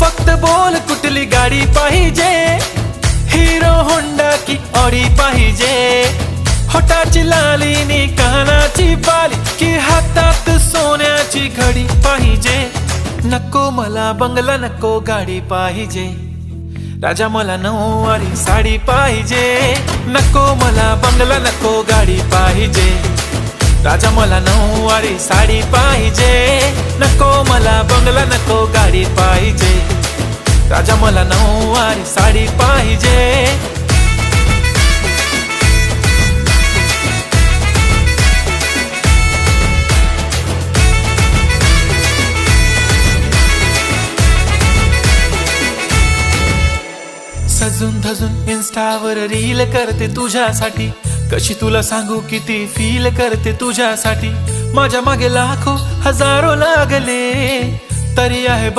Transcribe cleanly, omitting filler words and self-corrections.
फक्त बोल कुठली गाडी पाहिजे, हिरो होंडा की ऑडी पाहिजे, होटाची लाली नी कानाची बाली की हातात सोन्याची घडी पाहिजे. नको मला बंगला नको गाडी पाहिजे, राजा मला नऊवारी साडी पाहिजे. नको मला बंगला नको गाडी पाहिजे, राजा मला नऊवारी साडी पाहिजे. नको मला बंगला नको गाडी पाहिजे, राजा मला नऊवारी साडी पाहिजे. सजून धजून इन्स्टावर रील करते तुझ्यासाठी, कशी तुला सांगू किती फील करते तुझ्यासाठी. माझ्या मागे लाखो हजारो लागले तरी आहे